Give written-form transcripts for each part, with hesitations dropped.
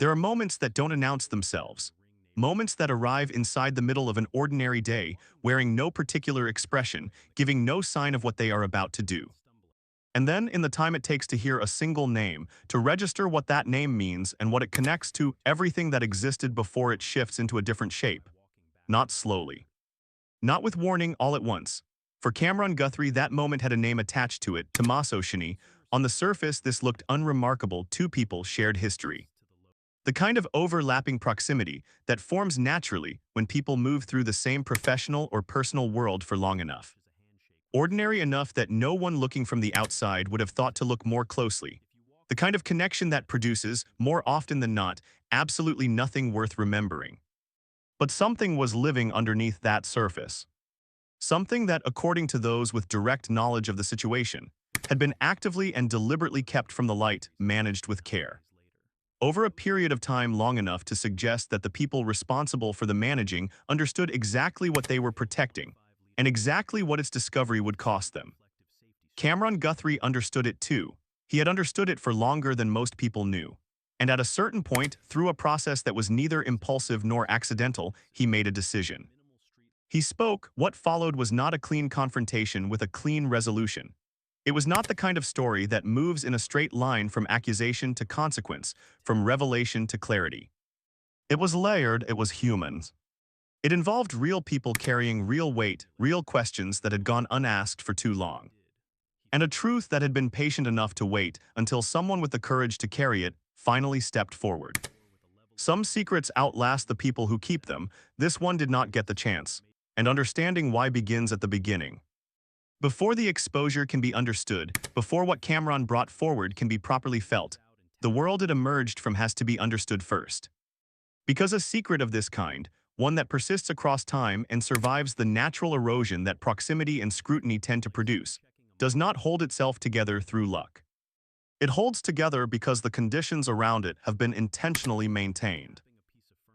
There are moments that don't announce themselves. Moments that arrive inside the middle of an ordinary day, wearing no particular expression, giving no sign of what they are about to do. And then, in the time it takes to hear a single name, to register what that name means and what it connects to everything that existed before it shifts into a different shape. Not slowly. Not with warning all at once. For Camron Guthrie, that moment had a name attached to it, Tommaso Cioni. On the surface, this looked unremarkable. Two people shared history. The kind of overlapping proximity that forms naturally when people move through the same professional or personal world for long enough. Ordinary enough that no one looking from the outside would have thought to look more closely. The kind of connection that produces, more often than not, absolutely nothing worth remembering. But something was living underneath that surface. Something that, according to those with direct knowledge of the situation, had been actively and deliberately kept from the light, managed with care. Over a period of time long enough to suggest that the people responsible for the managing understood exactly what they were protecting, and exactly what its discovery would cost them. Camron Guthrie understood it too. He had understood it for longer than most people knew. And at a certain point, through a process that was neither impulsive nor accidental, he made a decision. He spoke. What followed was not a clean confrontation with a clean resolution. It was not the kind of story that moves in a straight line from accusation to consequence, from revelation to clarity. It was layered, it was human. It involved real people carrying real weight, real questions that had gone unasked for too long. And a truth that had been patient enough to wait until someone with the courage to carry it finally stepped forward. Some secrets outlast the people who keep them. This one did not get the chance. And understanding why begins at the beginning. Before the exposure can be understood, before what Camron brought forward can be properly felt, the world it emerged from has to be understood first. Because a secret of this kind, one that persists across time and survives the natural erosion that proximity and scrutiny tend to produce, does not hold itself together through luck. It holds together because the conditions around it have been intentionally maintained.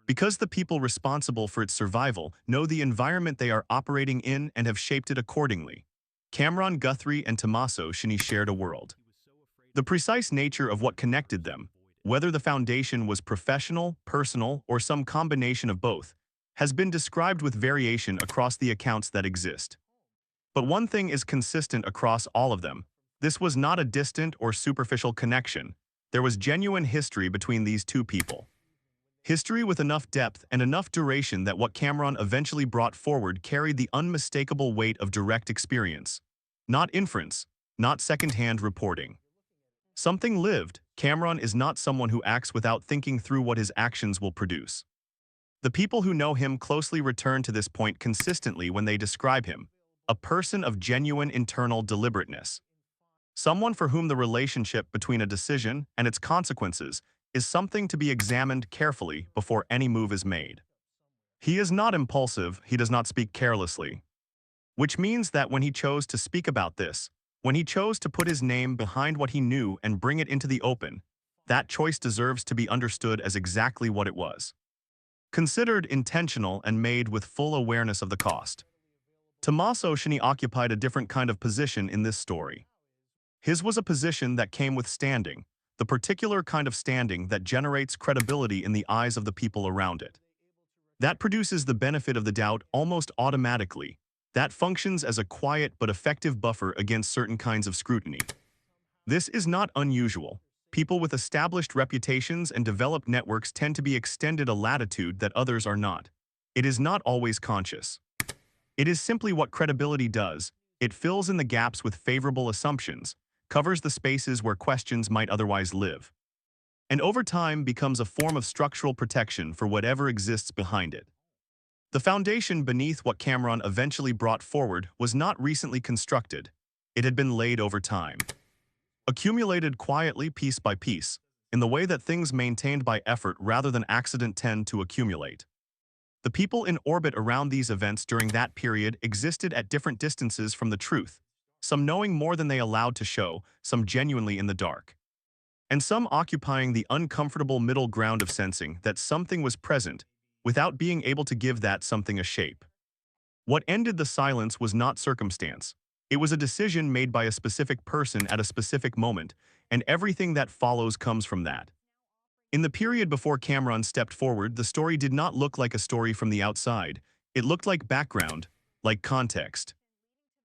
Because the people responsible for its survival know the environment they are operating in and have shaped it accordingly. Camron Guthrie and Tommaso Cioni shared a world. The precise nature of what connected them, whether the foundation was professional, personal, or some combination of both, has been described with variation across the accounts that exist. But one thing is consistent across all of them. This was not a distant or superficial connection. There was genuine history between these two people. History with enough depth and enough duration that what Camron eventually brought forward carried the unmistakable weight of direct experience. Not inference, not second-hand reporting. Something lived. Camron is not someone who acts without thinking through what his actions will produce. The people who know him closely return to this point consistently when they describe him, a person of genuine internal deliberateness. Someone for whom the relationship between a decision and its consequences is something to be examined carefully before any move is made. He is not impulsive, he does not speak carelessly. Which means that when he chose to speak about this, when he chose to put his name behind what he knew and bring it into the open, that choice deserves to be understood as exactly what it was. Considered intentional and made with full awareness of the cost. Tommaso Cioni occupied a different kind of position in this story. His was a position that came with standing, the particular kind of standing that generates credibility in the eyes of the people around it. That produces the benefit of the doubt almost automatically. That functions as a quiet but effective buffer against certain kinds of scrutiny. This is not unusual. People with established reputations and developed networks tend to be extended a latitude that others are not. It is not always conscious. It is simply what credibility does. It fills in the gaps with favorable assumptions, covers the spaces where questions might otherwise live, and over time becomes a form of structural protection for whatever exists behind it. The foundation beneath what Camron eventually brought forward was not recently constructed. It had been laid over time. Accumulated quietly piece by piece, in the way that things maintained by effort rather than accident tend to accumulate. The people in orbit around these events during that period existed at different distances from the truth, some knowing more than they allowed to show, some genuinely in the dark, and some occupying the uncomfortable middle ground of sensing that something was present without being able to give that something a shape. What ended the silence was not circumstance. It was a decision made by a specific person at a specific moment, and everything that follows comes from that. In the period before Camron stepped forward, the story did not look like a story from the outside. It looked like background, like context,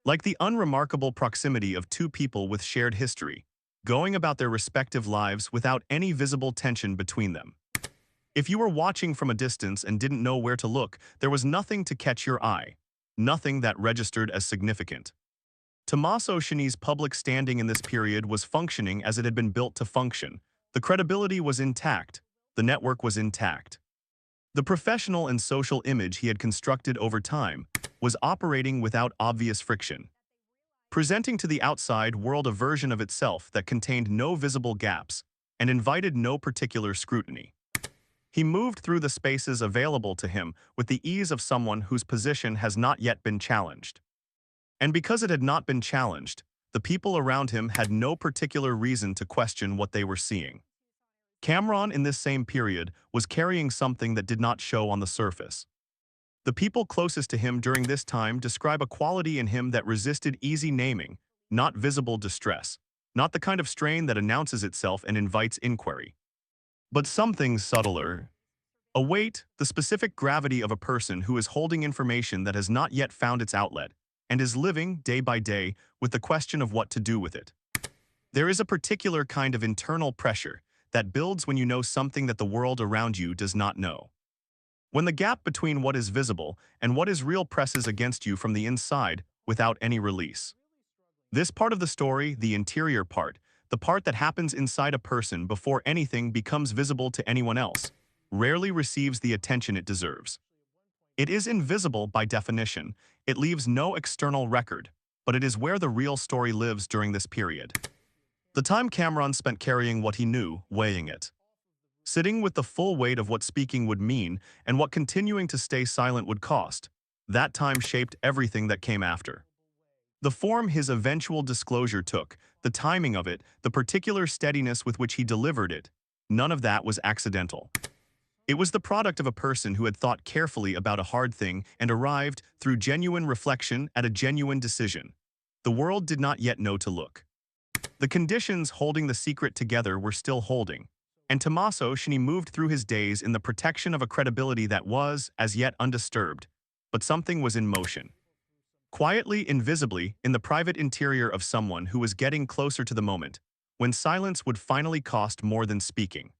like the unremarkable proximity of two people with shared history, going about their respective lives without any visible tension between them. If you were watching from a distance and didn't know where to look, there was nothing to catch your eye, nothing that registered as significant. Tommaso Cioni's public standing in this period was functioning as it had been built to function. The credibility was intact. The network was intact. The professional and social image he had constructed over time was operating without obvious friction, presenting to the outside world a version of itself that contained no visible gaps and invited no particular scrutiny. He moved through the spaces available to him with the ease of someone whose position has not yet been challenged. And because it had not been challenged, the people around him had no particular reason to question what they were seeing. Camron, in this same period, was carrying something that did not show on the surface. The people closest to him during this time describe a quality in him that resisted easy naming, not visible distress, not the kind of strain that announces itself and invites inquiry, but something subtler. A weight, the specific gravity of a person who is holding information that has not yet found its outlet, and is living, day by day, with the question of what to do with it. There is a particular kind of internal pressure that builds when you know something that the world around you does not know. When the gap between what is visible and what is real presses against you from the inside without any release. This part of the story, the interior part, the part that happens inside a person before anything becomes visible to anyone else, rarely receives the attention it deserves. It is invisible by definition. It leaves no external record, but it is where the real story lives during this period. The time Camron spent carrying what he knew, weighing it, sitting with the full weight of what speaking would mean and what continuing to stay silent would cost, that time shaped everything that came after. The form his eventual disclosure took, the timing of it, the particular steadiness with which he delivered it, none of that was accidental. It was the product of a person who had thought carefully about a hard thing and arrived, through genuine reflection, at a genuine decision. The world did not yet know to look. The conditions holding the secret together were still holding, and Tommaso Cioni moved through his days in the protection of a credibility that was, as yet, undisturbed, but something was in motion. Quietly, invisibly, in the private interior of someone who was getting closer to the moment, when silence would finally cost more than speaking.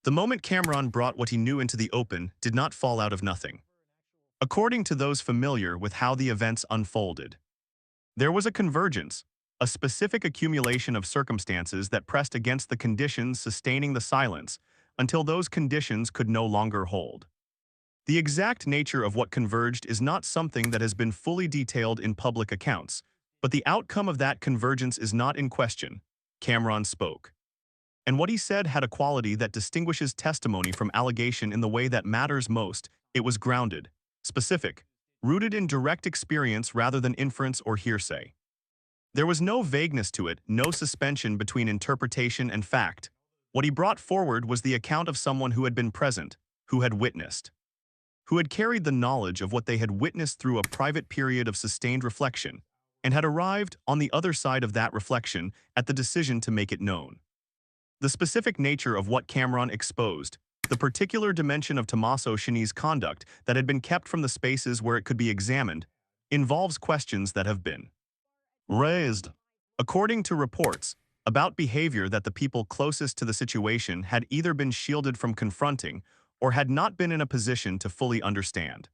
The moment Camron brought what he knew into the open did not fall out of nothing. According to those familiar with how the events unfolded, there was a convergence, a specific accumulation of circumstances that pressed against the conditions sustaining the silence until those conditions could no longer hold. The exact nature of what converged is not something that has been fully detailed in public accounts, but the outcome of that convergence is not in question. Camron spoke. And what he said had a quality that distinguishes testimony from allegation in the way that matters most. It was grounded, specific, rooted in direct experience rather than inference or hearsay. There was no vagueness to it, no suspension between interpretation and fact. What he brought forward was the account of someone who had been present, who had witnessed, who had carried the knowledge of what they had witnessed through a private period of sustained reflection, and had arrived, on the other side of that reflection, at the decision to make it known. The specific nature of what Camron exposed, the particular dimension of Tommaso Cioni's conduct that had been kept from the spaces where it could be examined, involves questions that have been raised, according to reports, about behavior that the people closest to the situation had either been shielded from confronting or had not been in a position to fully understand.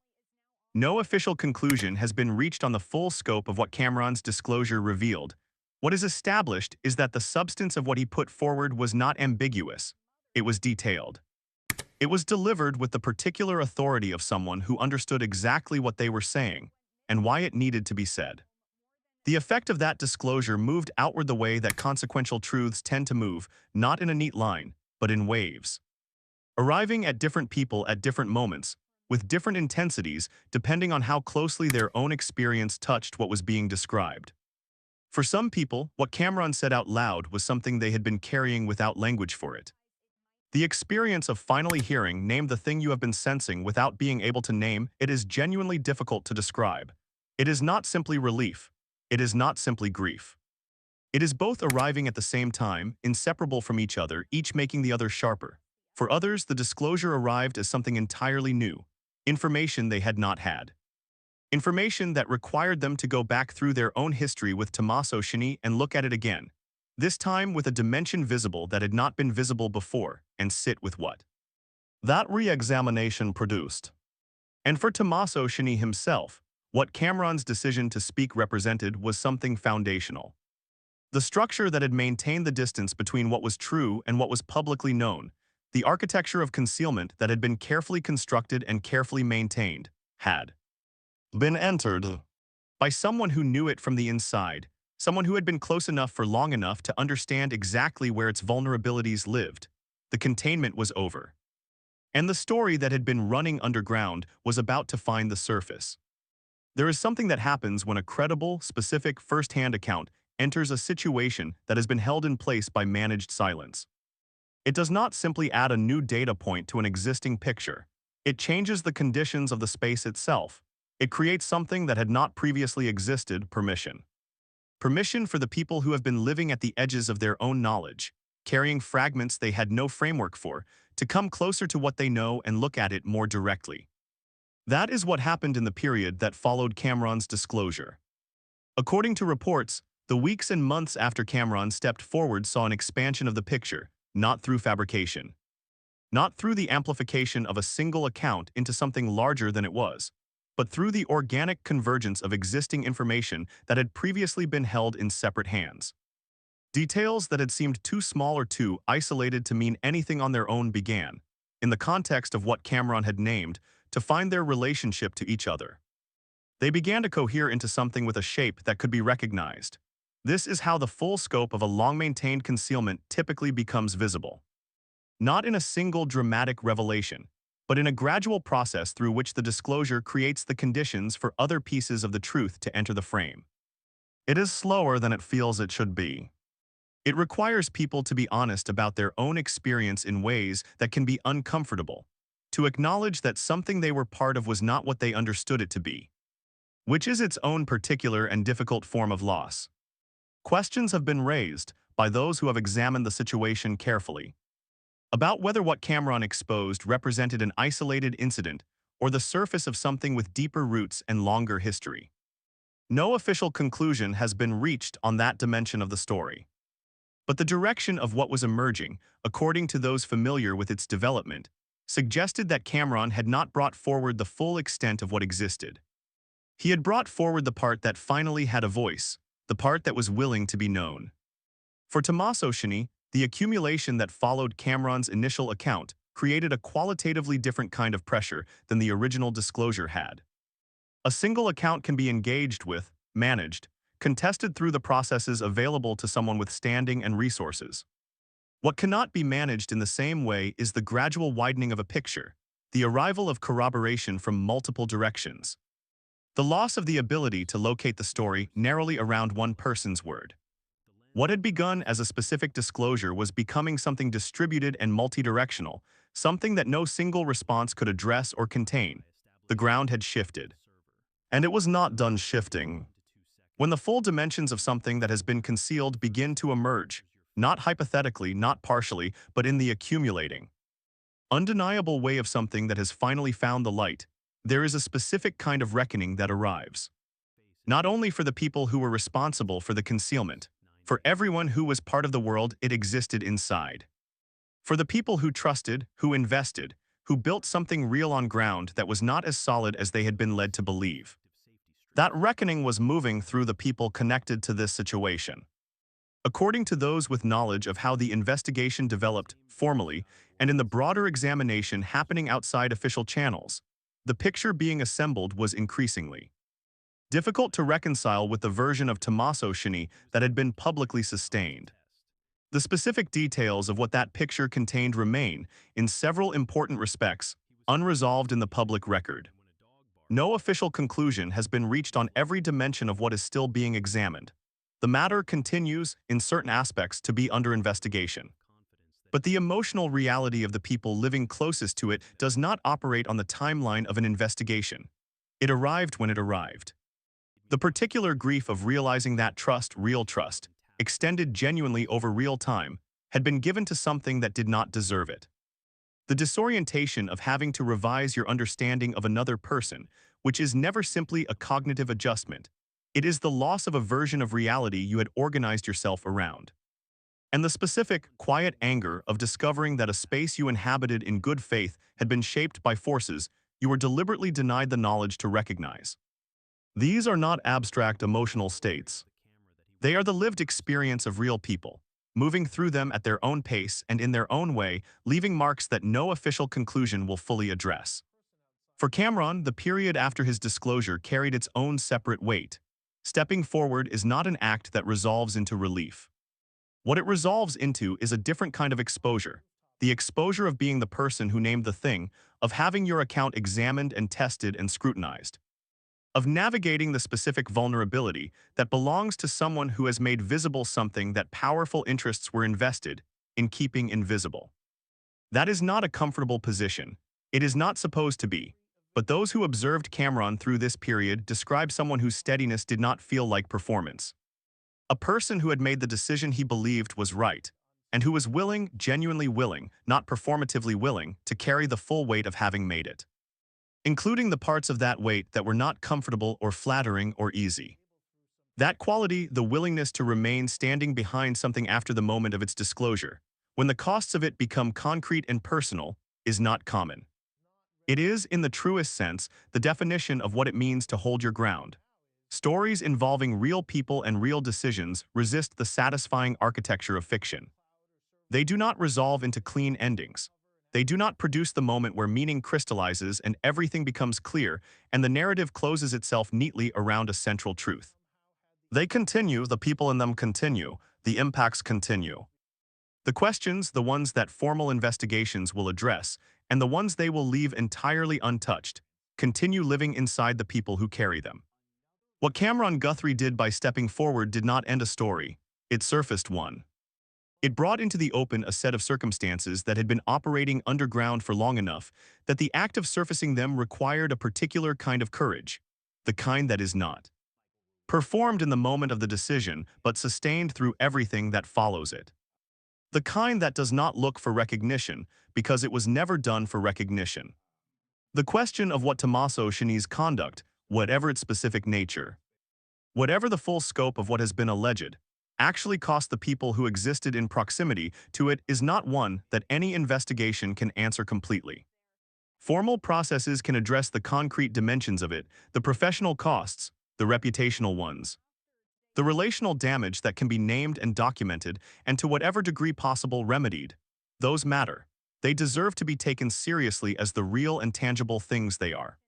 No official conclusion has been reached on the full scope of what Camron's disclosure revealed. What is established is that the substance of what he put forward was not ambiguous. It was detailed. It was delivered with the particular authority of someone who understood exactly what they were saying and why it needed to be said. The effect of that disclosure moved outward the way that consequential truths tend to move, not in a neat line, but in waves, arriving at different people at different moments, with different intensities depending on how closely their own experience touched what was being described. For some people, what Camron said out loud was something they had been carrying without language for it. The experience of finally hearing "name the thing you have been sensing" without being able to name it is genuinely difficult to describe. It is not simply relief. It is not simply grief. It is both arriving at the same time, inseparable from each other, each making the other sharper. For others, the disclosure arrived as something entirely new, information they had not had. Information that required them to go back through their own history with Tommaso Cioni and look at it again, this time with a dimension visible that had not been visible before, and sit with what that re-examination produced. And for Tommaso Cioni himself, what Camron's decision to speak represented was something foundational. The structure that had maintained the distance between what was true and what was publicly known, the architecture of concealment that had been carefully constructed and carefully maintained, had been entered by someone who knew it from the inside, someone who had been close enough for long enough to understand exactly where its vulnerabilities lived. The containment was over. And the story that had been running underground was about to find the surface. There is something that happens when a credible, specific, first-hand account enters a situation that has been held in place by managed silence. It does not simply add a new data point to an existing picture. It changes the conditions of the space itself. It creates something that had not previously existed: permission. Permission for the people who have been living at the edges of their own knowledge, carrying fragments they had no framework for, to come closer to what they know and look at it more directly. That is what happened in the period that followed Camron's disclosure. According to reports, the weeks and months after Camron stepped forward saw an expansion of the picture, not through fabrication, not through the amplification of a single account into something larger than it was, but through the organic convergence of existing information that had previously been held in separate hands. Details that had seemed too small or too isolated to mean anything on their own began, in the context of what Camron had named, to find their relationship to each other. They began to cohere into something with a shape that could be recognized. This is how the full scope of a long-maintained concealment typically becomes visible. Not in a single dramatic revelation, but in a gradual process through which the disclosure creates the conditions for other pieces of the truth to enter the frame. It is slower than it feels it should be. It requires people to be honest about their own experience in ways that can be uncomfortable, to acknowledge that something they were part of was not what they understood it to be, which is its own particular and difficult form of loss. Questions have been raised by those who have examined the situation carefully about whether what Camron exposed represented an isolated incident or the surface of something with deeper roots and longer history. No official conclusion has been reached on that dimension of the story. But the direction of what was emerging, according to those familiar with its development, suggested that Camron had not brought forward the full extent of what existed. He had brought forward the part that finally had a voice, the part that was willing to be known. For Tommaso Cioni, the accumulation that followed Camron's initial account created a qualitatively different kind of pressure than the original disclosure had. A single account can be engaged with, managed, contested through the processes available to someone with standing and resources. What cannot be managed in the same way is the gradual widening of a picture, the arrival of corroboration from multiple directions, the loss of the ability to locate the story narrowly around one person's word. What had begun as a specific disclosure was becoming something distributed and multidirectional, something that no single response could address or contain. The ground had shifted. And it was not done shifting. When the full dimensions of something that has been concealed begin to emerge, not hypothetically, not partially, but in the accumulating, undeniable way of something that has finally found the light, there is a specific kind of reckoning that arrives. Not only for the people who were responsible for the concealment, for everyone who was part of the world it existed inside. For the people who trusted, who invested, who built something real on ground that was not as solid as they had been led to believe. That reckoning was moving through the people connected to this situation. According to those with knowledge of how the investigation developed formally and in the broader examination happening outside official channels, the picture being assembled was increasingly difficult to reconcile with the version of Tommaso Cioni that had been publicly sustained. The specific details of what that picture contained remain, in several important respects, unresolved in the public record. No official conclusion has been reached on every dimension of what is still being examined. The matter continues, in certain aspects, to be under investigation. But the emotional reality of the people living closest to it does not operate on the timeline of an investigation. It arrived when it arrived. The particular grief of realizing that trust, real trust, extended genuinely over real time, had been given to something that did not deserve it. The disorientation of having to revise your understanding of another person, which is never simply a cognitive adjustment. It is the loss of a version of reality you had organized yourself around. And the specific, quiet anger of discovering that a space you inhabited in good faith had been shaped by forces you were deliberately denied the knowledge to recognize. These are not abstract emotional states. They are the lived experience of real people, moving through them at their own pace and in their own way, leaving marks that no official conclusion will fully address. For Camron, the period after his disclosure carried its own separate weight. Stepping forward is not an act that resolves into relief. What it resolves into is a different kind of exposure. The exposure of being the person who named the thing, of having your account examined and tested and scrutinized, of navigating the specific vulnerability that belongs to someone who has made visible something that powerful interests were invested in keeping invisible. That is not a comfortable position. It is not supposed to be. But those who observed Camron through this period describe someone whose steadiness did not feel like performance. A person who had made the decision he believed was right, and who was willing, genuinely willing, not performatively willing, to carry the full weight of having made it, including the parts of that weight that were not comfortable or flattering or easy. That quality, the willingness to remain standing behind something after the moment of its disclosure, when the costs of it become concrete and personal, is not common. It is, in the truest sense, the definition of what it means to hold your ground. Stories involving real people and real decisions resist the satisfying architecture of fiction. They do not resolve into clean endings. They do not produce the moment where meaning crystallizes and everything becomes clear and the narrative closes itself neatly around a central truth. They continue, the people in them continue, the impacts continue. The questions, the ones that formal investigations will address, and the ones they will leave entirely untouched, continue living inside the people who carry them. What Camron Guthrie did by stepping forward did not end a story, it surfaced one. It brought into the open a set of circumstances that had been operating underground for long enough that the act of surfacing them required a particular kind of courage, the kind that is not performed in the moment of the decision but sustained through everything that follows it. The kind that does not look for recognition because it was never done for recognition. The question of what Tommaso Cioni's conduct, whatever its specific nature, whatever the full scope of what has been alleged, actually cost the people who existed in proximity to it is not one that any investigation can answer completely. Formal processes can address the concrete dimensions of it, the professional costs, the reputational ones, the relational damage that can be named and documented and to whatever degree possible remedied. Those matter. They deserve to be taken seriously as the real and tangible things they are.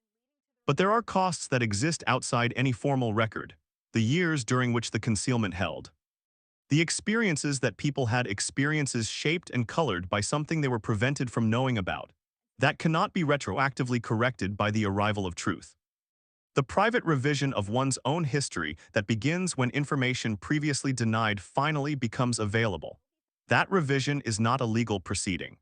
But there are costs that exist outside any formal record, the years during which the concealment held. The experiences that people had, experiences shaped and colored by something they were prevented from knowing about, that cannot be retroactively corrected by the arrival of truth. The private revision of one's own history that begins when information previously denied finally becomes available. That revision is not a legal proceeding.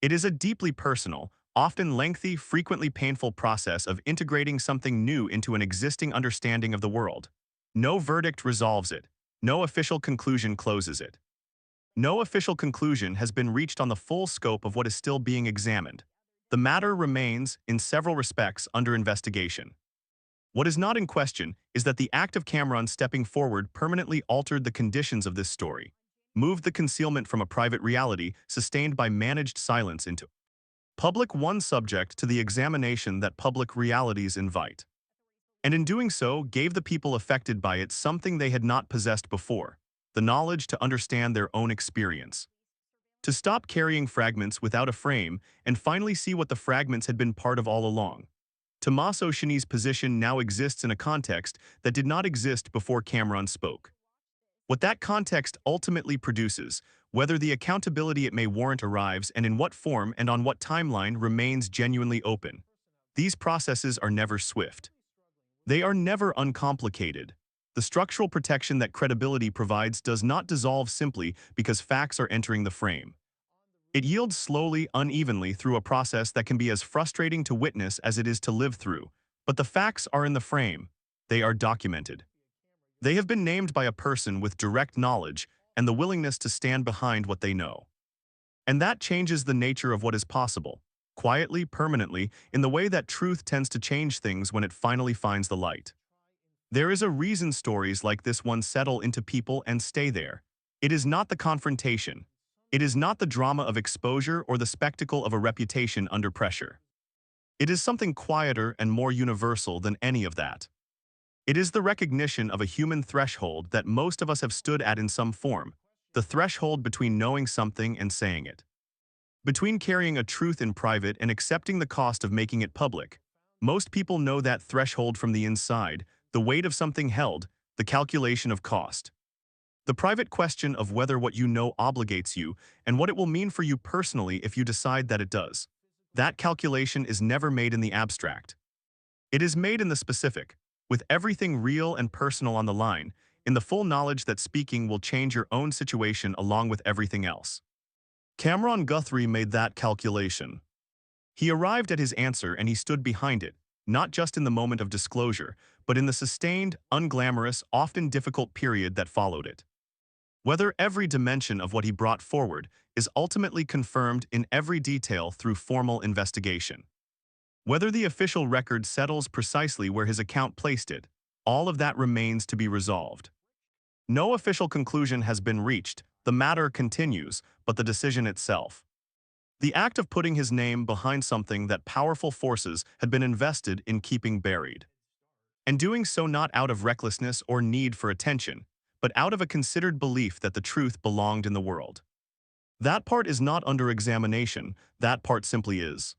It is a deeply personal, often lengthy, frequently painful process of integrating something new into an existing understanding of the world. No verdict resolves it. No official conclusion closes it. No official conclusion has been reached on the full scope of what is still being examined. The matter remains, in several respects, under investigation. What is not in question is that the act of Camron stepping forward permanently altered the conditions of this story, moved the concealment from a private reality sustained by managed silence into public one subject to the examination that public realities invite. And in doing so, gave the people affected by it something they had not possessed before, the knowledge to understand their own experience, to stop carrying fragments without a frame and finally see what the fragments had been part of all along. Tommaso Cioni's position now exists in a context that did not exist before Camron spoke. What that context ultimately produces, whether the accountability it may warrant arrives and in what form and on what timeline, remains genuinely open. These processes are never swift. They are never uncomplicated. The structural protection that credibility provides does not dissolve simply because facts are entering the frame. It yields slowly, unevenly through a process that can be as frustrating to witness as it is to live through. But the facts are in the frame. They are documented. They have been named by a person with direct knowledge and the willingness to stand behind what they know. And that changes the nature of what is possible, quietly, permanently, in the way that truth tends to change things when it finally finds the light. There is a reason stories like this one settle into people and stay there. It is not the confrontation. It is not the drama of exposure or the spectacle of a reputation under pressure. It is something quieter and more universal than any of that. It is the recognition of a human threshold that most of us have stood at in some form, the threshold between knowing something and saying it. Between carrying a truth in private and accepting the cost of making it public. Most people know that threshold from the inside, the weight of something held, the calculation of cost. The private question of whether what you know obligates you and what it will mean for you personally if you decide that it does. That calculation is never made in the abstract. It is made in the specific, with everything real and personal on the line, in the full knowledge that speaking will change your own situation along with everything else. Camron Guthrie made that calculation. He arrived at his answer and he stood behind it, not just in the moment of disclosure, but in the sustained, unglamorous, often difficult period that followed it. Whether every dimension of what he brought forward is ultimately confirmed in every detail through formal investigation. Whether the official record settles precisely where his account placed it, all of that remains to be resolved. No official conclusion has been reached, the matter continues, but the decision itself. The act of putting his name behind something that powerful forces had been invested in keeping buried. And doing so not out of recklessness or need for attention, but out of a considered belief that the truth belonged in the world. That part is not under examination, that part simply is.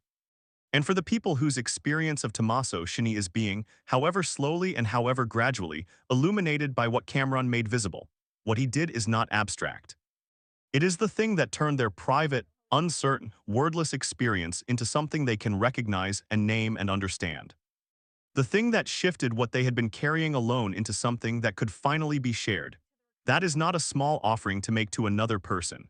And for the people whose experience of Tommaso Cioni is being, however slowly and however gradually, illuminated by what Camron made visible, what he did is not abstract. It is the thing that turned their private, uncertain, wordless experience into something they can recognize and name and understand. The thing that shifted what they had been carrying alone into something that could finally be shared. That is not a small offering to make to another person.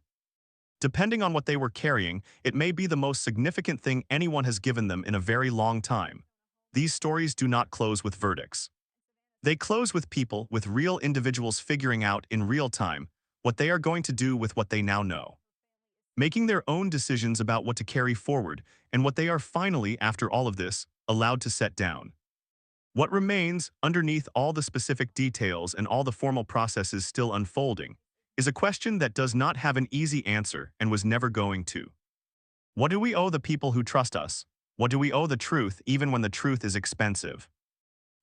Depending on what they were carrying, it may be the most significant thing anyone has given them in a very long time. These stories do not close with verdicts. They close with people, with real individuals figuring out in real time what they are going to do with what they now know. Making their own decisions about what to carry forward and what they are finally, after all of this, allowed to set down. What remains, underneath all the specific details and all the formal processes still unfolding, is a question that does not have an easy answer and was never going to. What do we owe the people who trust us? What do we owe the truth even when the truth is expensive?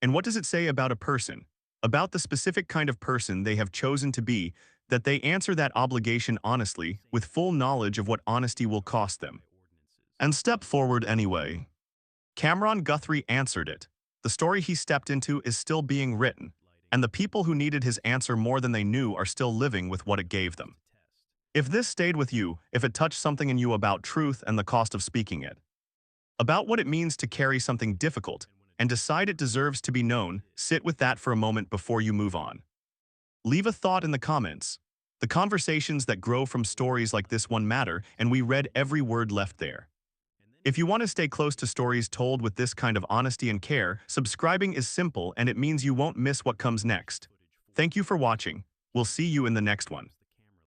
And what does it say about a person, about the specific kind of person they have chosen to be, that they answer that obligation honestly, with full knowledge of what honesty will cost them? And step forward anyway. Camron Guthrie answered it. The story he stepped into is still being written, and the people who needed his answer more than they knew are still living with what it gave them. If this stayed with you, if it touched something in you about truth and the cost of speaking it, about what it means to carry something difficult, and decide it deserves to be known, sit with that for a moment before you move on. Leave a thought in the comments. The conversations that grow from stories like this one matter, and we read every word left there. If you want to stay close to stories told with this kind of honesty and care, subscribing is simple and it means you won't miss what comes next. Thank you for watching. We'll see you in the next one.